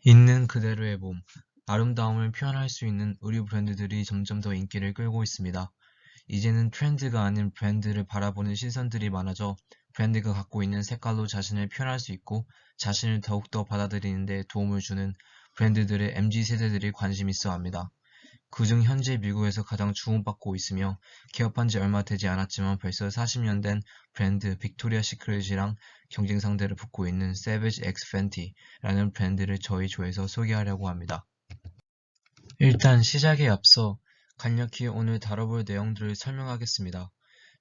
있는 그대로의 몸, 아름다움을 표현할 수 있는 의류 브랜드들이 점점 더 인기를 끌고 있습니다. 이제는 트렌드가 아닌 브랜드를 바라보는 시선들이 많아져 브랜드가 갖고 있는 색깔로 자신을 표현할 수 있고 자신을 더욱더 받아들이는 데 도움을 주는 브랜드들의 MZ세대들이 관심 있어 합니다. 그중 현재 미국에서 가장 주목받고 있으며 개업한 지 얼마 되지 않았지만 벌써 40년 된 브랜드 빅토리아 시크릿이랑 경쟁 상대를 붙고 있는 Savage X Fenty라는 브랜드를 저희 조에서 소개하려고 합니다. 일단 시작에 앞서 간략히 오늘 다뤄볼 내용들을 설명하겠습니다.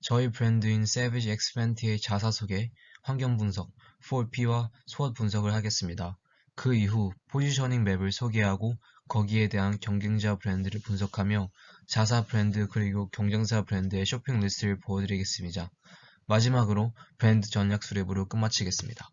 저희 브랜드인 Savage X Fenty의 자사 소개, 환경 분석, 4P와 SWOT 분석을 하겠습니다. 그 이후 포지셔닝 맵을 소개하고 거기에 대한 경쟁자 브랜드를 분석하며 자사 브랜드 그리고 경쟁사 브랜드의 쇼핑 리스트를 보여드리겠습니다. 마지막으로 브랜드 전략 수립으로 끝마치겠습니다.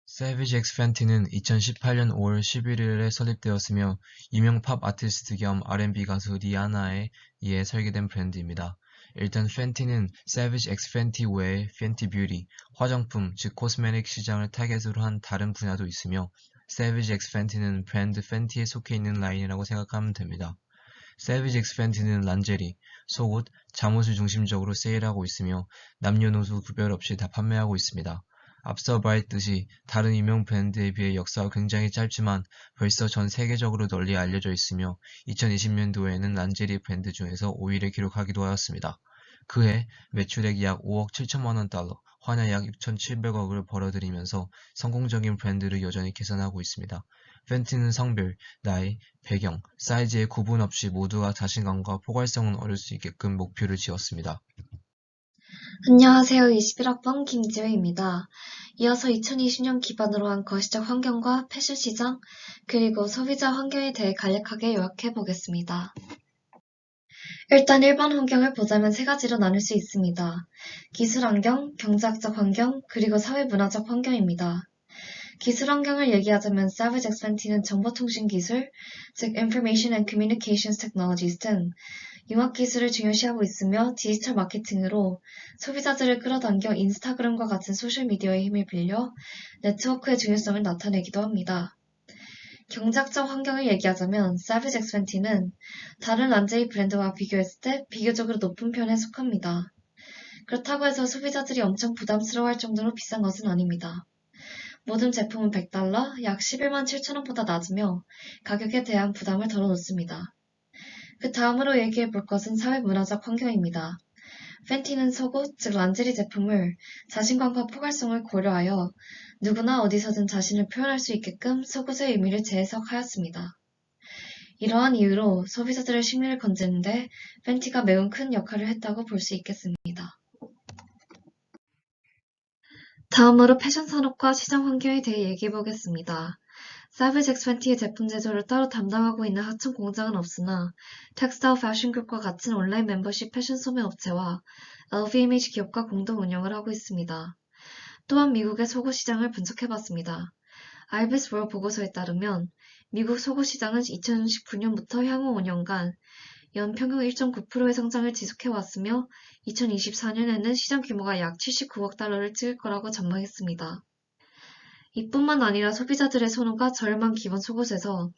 Savage X Fenty는 2018년 5월 11일에 설립되었으며 유명 팝 아티스트 겸 R&B 가수 리아나에 의해 설계된 브랜드입니다. 일단 Fenty는 Savage X Fenty 외에 Fenty Beauty, 화장품, 즉 코스메틱 시장을 타겟으로 한 다른 분야도 있으며 Savage X Fenty는 브랜드 Fenty에 속해 있는 라인이라고 생각하면 됩니다. Savage X Fenty는 란제리, 속옷, 잠옷을 중심적으로 세일하고 있으며 남녀노소 구별 없이 다 판매하고 있습니다. 앞서 말했듯이 다른 유명 브랜드에 비해 역사가 굉장히 짧지만 벌써 전 세계적으로 널리 알려져 있으며 2020년도에는 란제리 브랜드 중에서 5위를 기록하기도 하였습니다. 그해 매출액 약 5억 7천만 원 달러, 환약 약 6,700억을 벌어들이면서 성공적인 브랜드를 여전히 개선하고 있습니다. 팬티는 성별, 나이, 배경, 사이즈에 구분 없이 모두가 자신감과 포괄성을 얻을 수 있게끔 목표를 지었습니다. 안녕하세요. 21학번 김지우입니다. 이어서 2020년 기반으로 한 거시적 환경과 패션 시장, 그리고 소비자 환경에 대해 간략하게 요약해 보겠습니다. 일단 일반 환경을 보자면 세 가지로 나눌 수 있습니다. 기술 환경, 경제학적 환경, 그리고 사회문화적 환경입니다. 기술 환경을 얘기하자면 Savage X Fenty는 정보통신 기술, 즉 Information and Communications Technologies 등 융합 기술을 중요시하고 있으며 디지털 마케팅으로 소비자들을 끌어당겨 인스타그램과 같은 소셜미디어의 힘을 빌려 네트워크의 중요성을 나타내기도 합니다. 경제학적 환경을 얘기하자면 Savage X Fenty는 다른 란제리 브랜드와 비교했을 때 비교적으로 높은 편에 속합니다. 그렇다고 해서 소비자들이 엄청 부담스러워할 정도로 비싼 것은 아닙니다. 모든 제품은 $100, 약 11만 7천원보다 낮으며 가격에 대한 부담을 덜어놓습니다. 그 다음으로 얘기해 볼 것은 사회문화적 환경입니다. 팬티는 속옷, 즉 란제리 제품을 자신감과 포괄성을 고려하여 누구나 어디서든 자신을 표현할 수 있게끔 속옷의 의미를 재해석하였습니다. 이러한 이유로 소비자들의 심리를 건지는데 팬티가 매우 큰 역할을 했다고 볼 수 있겠습니다. 다음으로 패션 산업과 시장 환경에 대해 얘기해 보겠습니다. Savage X Fenty의 제품 제조를 따로 담당하고 있는 하청 공장은 없으나 텍스타일 패션 그룹과 같은 온라인 멤버십 패션 소매 업체와 LVMH 기업과 공동 운영을 하고 있습니다. 또한 미국의 속옷 시장을 분석해봤습니다. 알비스 월 보고서에 따르면 미국 속옷 시장은 2019년부터 향후 5년간 연평균 1.9%의 성장을 지속해왔으며 2024년에는 시장 규모가 약 79억 달러를 찍을 거라고 전망했습니다. 이뿐만 아니라 소비자들의 선호가 저렴한 기본 속옷에서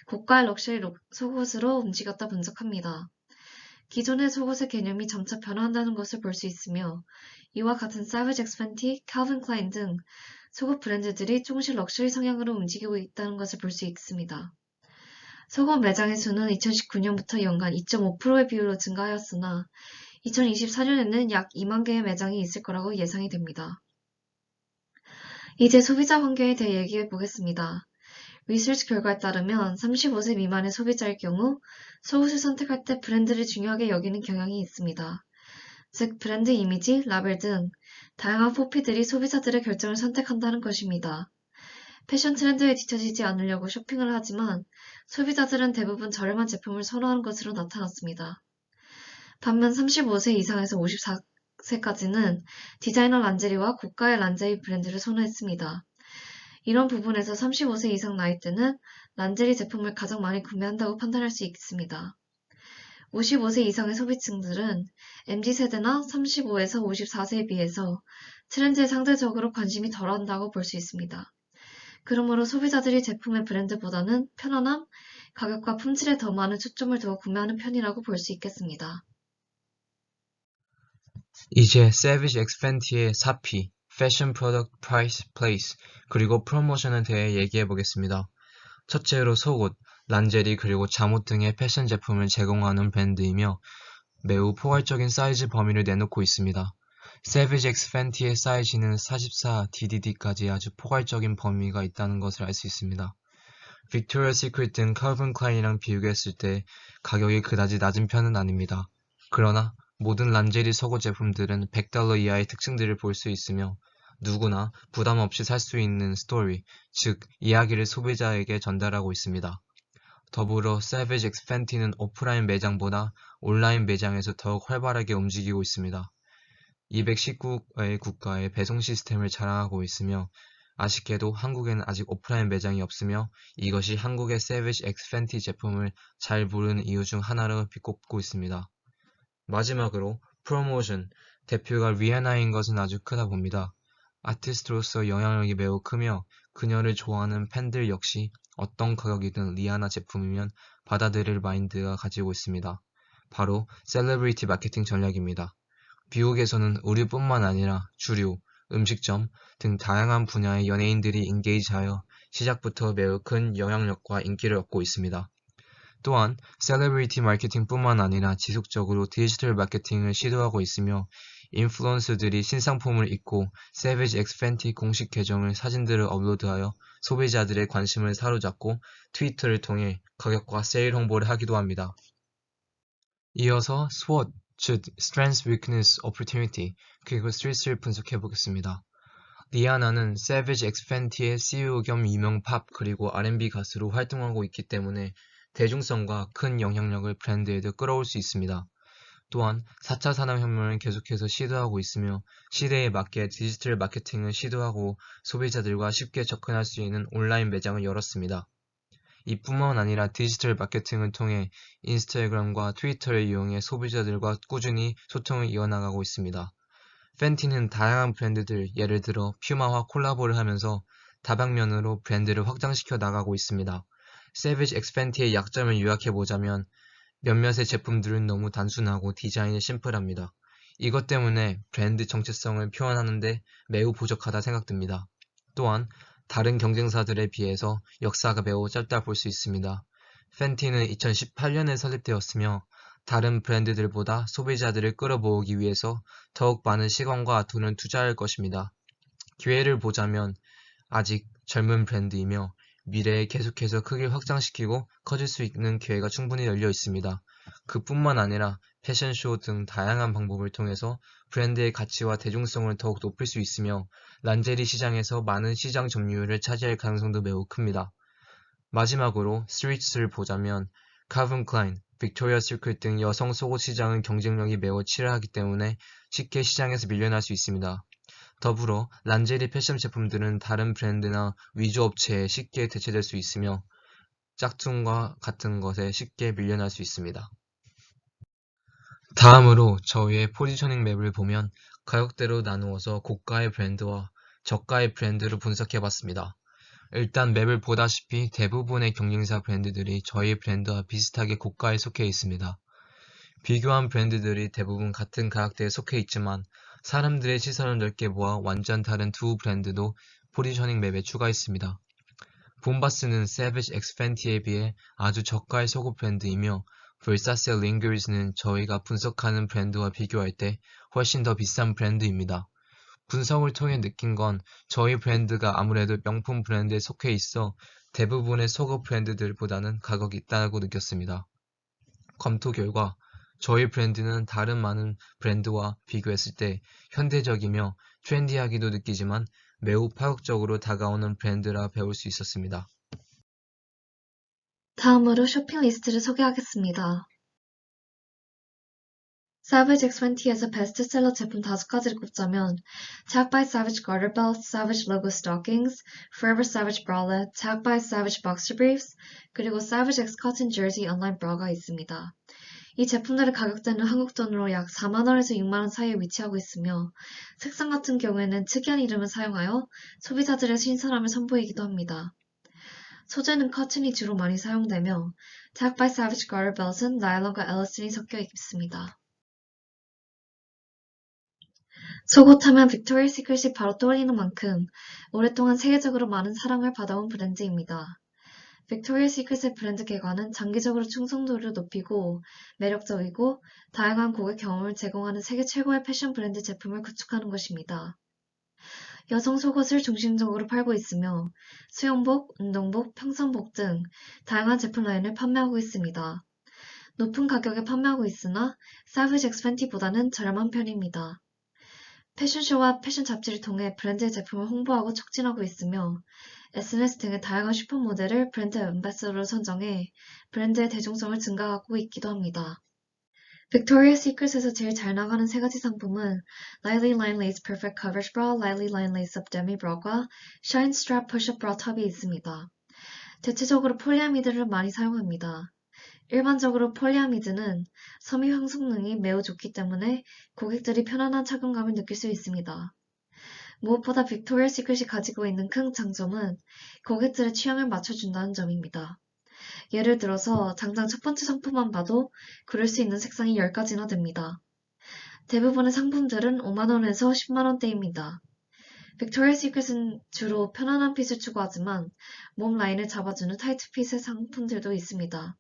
고가의 럭셔리 속옷으로 움직였다 분석합니다. 기존의 속옷의 개념이 점차 변화한다는 것을 볼 수 있으며 이와 같은 Savage X Fenty, Calvin Klein 등 속옷 브랜드들이 조금씩 럭셔리 성향으로 움직이고 있다는 것을 볼 수 있습니다. 속옷 매장의 수는 2019년부터 연간 2.5%의 비율로 증가하였으나 2024년에는 약 2만 개의 매장이 있을 거라고 예상이 됩니다. 이제 소비자 환경에 대해 얘기해 보겠습니다. 리서치 결과에 따르면 35세 미만의 소비자일 경우 속옷을 선택할 때 브랜드를 중요하게 여기는 경향이 있습니다. 즉 브랜드 이미지, 라벨 등 다양한 포피들이 소비자들의 결정을 선택한다는 것입니다. 패션 트렌드에 뒤처지지 않으려고 쇼핑을 하지만 소비자들은 대부분 저렴한 제품을 선호하는 것으로 나타났습니다. 반면 35세 이상에서 54세까지는 디자이너 란제리와 고가의 란제리 브랜드를 선호했습니다. 이런 부분에서 35세 이상 나이대는 란제리 제품을 가장 많이 구매한다고 판단할 수 있습니다. 55세 이상의 소비층들은 MZ세대나 35에서 54세에 비해서 트렌드에 상대적으로 관심이 덜한다고 볼 수 있습니다. 그러므로 소비자들이 제품의 브랜드보다는 편안함, 가격과 품질에 더 많은 초점을 두어 구매하는 편이라고 볼 수 있겠습니다. 이제 Savage X Fenty의 사피, Fashion Product Price Place, 그리고 프로모션에 대해 얘기해 보겠습니다. 첫째로 속옷, 란제리 그리고 잠옷 등의 패션 제품을 제공하는 브랜드이며 매우 포괄적인 사이즈 범위를 내놓고 있습니다. Savage X Fenty의 사이즈는 44DDD까지 아주 포괄적인 범위가 있다는 것을 알 수 있습니다. Victoria's Secret 등 Calvin Klein이랑 비교했을 때 가격이 그다지 낮은 편은 아닙니다. 그러나 모든 란제리 속옷 제품들은 $100 이하의 특징들을 볼 수 있으며 누구나 부담 없이 살 수 있는 스토리, 즉 이야기를 소비자에게 전달하고 있습니다. 더불어 Savage X Fenty는 오프라인 매장보다 온라인 매장에서 더욱 활발하게 움직이고 있습니다. 219의 국가의 배송 시스템을 자랑하고 있으며 아쉽게도 한국에는 아직 오프라인 매장이 없으며 이것이 한국의 Savage X Fenty 제품을 잘 부르는 이유 중 하나로 비꼽고 있습니다. 마지막으로 프로모션, 대표가 리아나인 것은 아주 크다 봅니다. 아티스트로서 영향력이 매우 크며 그녀를 좋아하는 팬들 역시 어떤 가격이든 리아나 제품이면 받아들일 마인드가 가지고 있습니다. 바로 셀러브리티 마케팅 전략입니다. 미국에서는 의류뿐만 아니라 주류, 음식점 등 다양한 분야의 연예인들이 인게이지하여 시작부터 매우 큰 영향력과 인기를 얻고 있습니다. 또한 셀러브리티 마케팅뿐만 아니라 지속적으로 디지털 마케팅을 시도하고 있으며 인플루언서들이 신상품을 입고 Savage X Fenty 공식 계정을 사진들을 업로드하여 소비자들의 관심을 사로잡고 트위터를 통해 가격과 세일 홍보를 하기도 합니다. 이어서 SWOT, 즉 Strength, Weakness, Opportunity, 그리고 Threats를 분석해 보겠습니다. 리아나는 Savage X Fenty의 CEO 겸 유명 팝 그리고 R&B 가수로 활동하고 있기 때문에 대중성과 큰 영향력을 브랜드에도 끌어올 수 있습니다. 또한 4차 산업혁명을 계속해서 시도하고 있으며 시대에 맞게 디지털 마케팅을 시도하고 소비자들과 쉽게 접근할 수 있는 온라인 매장을 열었습니다. 이뿐만 아니라 디지털 마케팅을 통해 인스타그램과 트위터를 이용해 소비자들과 꾸준히 소통을 이어나가고 있습니다. 팬티는 다양한 브랜드들, 예를 들어 퓨마와 콜라보를 하면서 다방면으로 브랜드를 확장시켜 나가고 있습니다. Savage X Fenty의 약점을 요약해보자면 몇몇의 제품들은 너무 단순하고 디자인이 심플합니다. 이것 때문에 브랜드 정체성을 표현하는데 매우 부족하다 생각됩니다. 또한 다른 경쟁사들에 비해서 역사가 매우 짧다 볼 수 있습니다. 팬티는 2018년에 설립되었으며 다른 브랜드들보다 소비자들을 끌어모으기 위해서 더욱 많은 시간과 돈을 투자할 것입니다. 기회를 보자면 아직 젊은 브랜드이며 미래에 계속해서 크게 확장시키고 커질 수 있는 기회가 충분히 열려 있습니다. 그뿐만 아니라 패션쇼 등 다양한 방법을 통해서 브랜드의 가치와 대중성을 더욱 높일 수 있으며 란제리 시장에서 많은 시장 점유율을 차지할 가능성도 매우 큽니다. 마지막으로 스트릿을 보자면 Calvin Klein, Victoria's Secret 등 여성 속옷 시장은 경쟁력이 매우 치열하기 때문에 쉽게 시장에서 밀려날 수 있습니다. 더불어 란제리 패션 제품들은 다른 브랜드나 위조 업체에 쉽게 대체될 수 있으며 짝퉁과 같은 것에 쉽게 밀려날 수 있습니다. 다음으로 저희의 포지셔닝 맵을 보면 가격대로 나누어서 고가의 브랜드와 저가의 브랜드를 분석해봤습니다. 일단 맵을 보다시피 대부분의 경쟁사 브랜드들이 저희 브랜드와 비슷하게 고가에 속해 있습니다. 비교한 브랜드들이 대부분 같은 가격대에 속해 있지만 사람들의 시선을 넓게 모아 완전 다른 두 브랜드도 포지셔닝 맵에 추가했습니다. 봄바스는 Savage X Fenty에 비해 아주 저가의 속옷 브랜드이며 Versace Lingers는 저희가 분석하는 브랜드와 비교할 때 훨씬 더 비싼 브랜드입니다. 분석을 통해 느낀 건 저희 브랜드가 아무래도 명품 브랜드에 속해 있어 대부분의 속옷 브랜드들보다는 가격이 있다고 느꼈습니다. 검토 결과 저희 브랜드는 다른 많은 브랜드와 비교했을 때 현대적이며 트렌디하기도 느끼지만 매우 파격적으로 다가오는 브랜드라 배울 수 있었습니다. 다음으로 쇼핑 리스트를 소개하겠습니다. Savage X Fenty에서 베스트셀러 제품 5가지를 꼽자면 Tag by Savage Garter Belt, Savage Logo Stockings, Forever Savage Bralette, Tag by Savage Boxer Briefs, 그리고 Savage X Cotton Jersey Online Bra가 있습니다. 이 제품들의 가격대는 한국 돈으로 약 4만 원에서 6만 원 사이에 위치하고 있으며 색상 같은 경우에는 특이한 이름을 사용하여 소비자들의 신선함을 선보이기도 합니다. 소재는 커튼이 주로 많이 사용되며 Tech by Savage Garter Belt은 나일론과 엘라스틴이 섞여 있습니다. 속옷하면 빅토리아 시크릿이 바로 떠올리는 만큼 오랫동안 세계적으로 많은 사랑을 받아온 브랜드입니다. 빅토리아 시크릿의 브랜드 개관은 장기적으로 충성도를 높이고 매력적이고 다양한 고객 경험을 제공하는 세계 최고의 패션 브랜드 제품을 구축하는 것입니다. 여성 속옷을 중심적으로 팔고 있으며 수영복, 운동복, 평상복 등 다양한 제품 라인을 판매하고 있습니다. 높은 가격에 판매하고 있으나 Savage X Fenty보다는 저렴한 편입니다. 패션쇼와 패션 잡지를 통해 브랜드의 제품을 홍보하고 촉진하고 있으며 SNS 등의 다양한 슈퍼모델을 브랜드 앰베서더로 선정해 브랜드의 대중성을 증가하고 있기도 합니다. 빅토리아 시크릿에서 제일 잘 나가는 세 가지 상품은 Lightly Line Lace Perfect Coverage Bra, Lightly Line Lace Up Demi Bra과 Shine Strap Push-Up Bra 탑이 있습니다. 대체적으로 폴리아미드를 많이 사용합니다. 일반적으로 폴리아미드는 섬유 항속능이 매우 좋기 때문에 고객들이 편안한 착용감을 느낄 수 있습니다. 무엇보다 빅토리아 시크릿이 가지고 있는 큰 장점은 고객들의 취향을 맞춰준다는 점입니다. 예를 들어서 당장 첫 번째 상품만 봐도 고를 수 있는 색상이 10가지나 됩니다. 대부분의 상품들은 5만원에서 10만원대입니다. 빅토리아 시크릿은 주로 편안한 핏을 추구하지만 몸 라인을 잡아주는 타이트 핏의 상품들도 있습니다.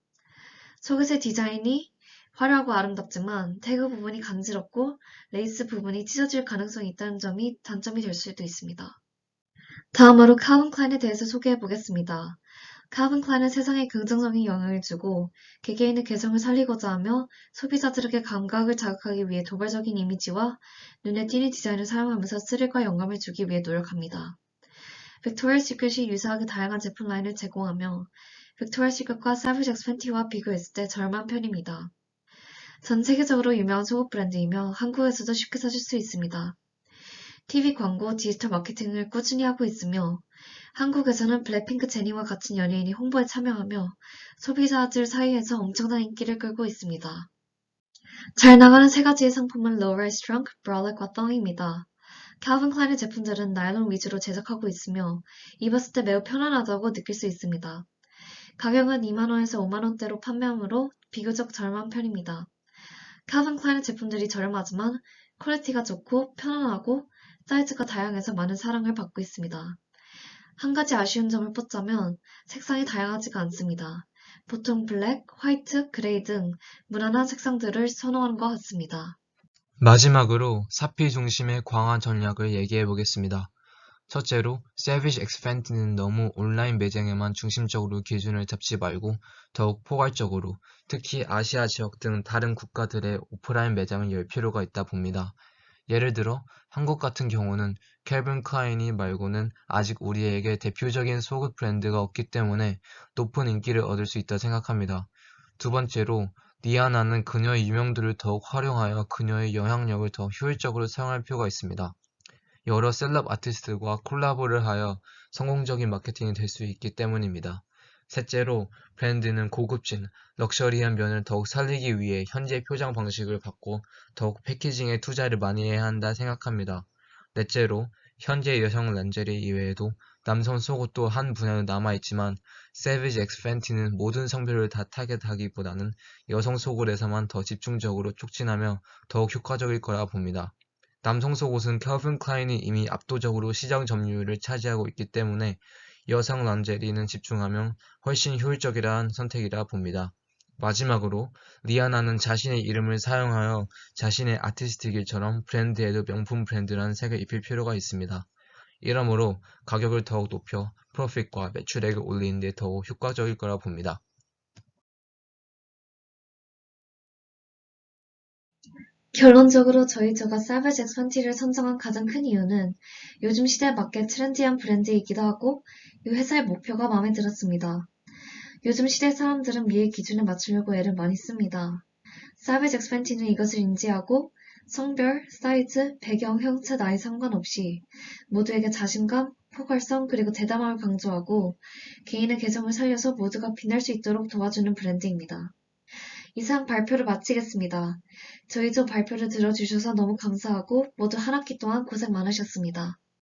속옷의 디자인이 화려하고 아름답지만 태그 부분이 간지럽고 레이스 부분이 찢어질 가능성이 있다는 점이 단점이 될 수도 있습니다. 다음으로 칼빈 클라인에 대해서 소개해 보겠습니다. 칼빈 클라인은 세상에 긍정적인 영향을 주고 개개인의 개성을 살리고자 하며 소비자들에게 감각을 자극하기 위해 도발적인 이미지와 눈에 띄는 디자인을 사용하면서 스릴과 영감을 주기 위해 노력합니다. 빅토리아 시크릿이 유사하게 다양한 제품 라인을 제공하며 빅토리아 시크릿과 Savage X Fenty와 비교했을 때 저렴한 편입니다. 전 세계적으로 유명한 속옷 브랜드이며 한국에서도 쉽게 사실 수 있습니다. TV 광고, 디지털 마케팅을 꾸준히 하고 있으며 한국에서는 블랙핑크 제니와 같은 연예인이 홍보에 참여하며 소비자들 사이에서 엄청난 인기를 끌고 있습니다. 잘 나가는 세 가지의 상품은 Low-Rise Trunk, Braleque과 Thong입니다. 칼빈 클라인의 제품들은 나일론 위주로 제작하고 있으며 입었을 때 매우 편안하다고 느낄 수 있습니다. 가격은 2만원에서 5만원대로 판매하므로 비교적 저렴한 편입니다. 칼빈 클라인의 제품들이 저렴하지만 퀄리티가 좋고 편안하고 사이즈가 다양해서 많은 사랑을 받고 있습니다. 한 가지 아쉬운 점을 뽑자면 색상이 다양하지가 않습니다. 보통 블랙, 화이트, 그레이 등 무난한 색상들을 선호하는 것 같습니다. 마지막으로 사피 중심의 광화 전략을 얘기해 보겠습니다. 첫째로, Savage X Fenty는 너무 온라인 매장에만 중심적으로 기준을 잡지 말고 더욱 포괄적으로, 특히 아시아 지역 등 다른 국가들의 오프라인 매장을 열 필요가 있다 봅니다. 예를 들어 한국 같은 경우는 캘빈 클라인이 말고는 아직 우리에게 대표적인 속옷 브랜드가 없기 때문에 높은 인기를 얻을 수 있다 생각합니다. 두 번째로, 리아나는 그녀의 유명도를 더욱 활용하여 그녀의 영향력을 더 효율적으로 사용할 필요가 있습니다. 여러 셀럽 아티스트와 콜라보를 하여 성공적인 마케팅이 될 수 있기 때문입니다. 셋째로, 브랜드는 고급진, 럭셔리한 면을 더욱 살리기 위해 현재 표장 방식을 바꿔 더욱 패키징에 투자를 많이 해야 한다 생각합니다. 넷째로, 현재 여성 란제리 이외에도 남성 속옷도 한 분야로 남아있지만 Savage X Fenty는 모든 성별을 다 타겟하기보다는 여성 속옷에서만 더 집중적으로 촉진하며 더욱 효과적일 거라 봅니다. 남성 속옷은 캘빈 클라인이 이미 압도적으로 시장 점유율을 차지하고 있기 때문에 여성 란제리는 집중하면 훨씬 효율적이라는 선택이라 봅니다. 마지막으로, 리아나는 자신의 이름을 사용하여 자신의 아티스트 길처럼 브랜드에도 명품 브랜드라는 색을 입힐 필요가 있습니다. 이러므로 가격을 더욱 높여 프로핏과 매출액을 올리는 데 더욱 효과적일 거라 봅니다. 결론적으로 저가 Savage X Fenty를 선정한 가장 큰 이유는 요즘 시대에 맞게 트렌디한 브랜드이기도 하고 이 회사의 목표가 마음에 들었습니다. 요즘 시대 사람들은 미의 기준에 맞추려고 애를 많이 씁니다. Savage X Fenty는 이것을 인지하고 성별, 사이즈, 배경, 형체, 나이 상관없이 모두에게 자신감, 포괄성 그리고 대담함을 강조하고 개인의 개성을 살려서 모두가 빛날 수 있도록 도와주는 브랜드입니다. 이상 발표를 마치겠습니다. 저희 조 발표를 들어주셔서 너무 감사하고 모두 한 학기 동안 고생 많으셨습니다.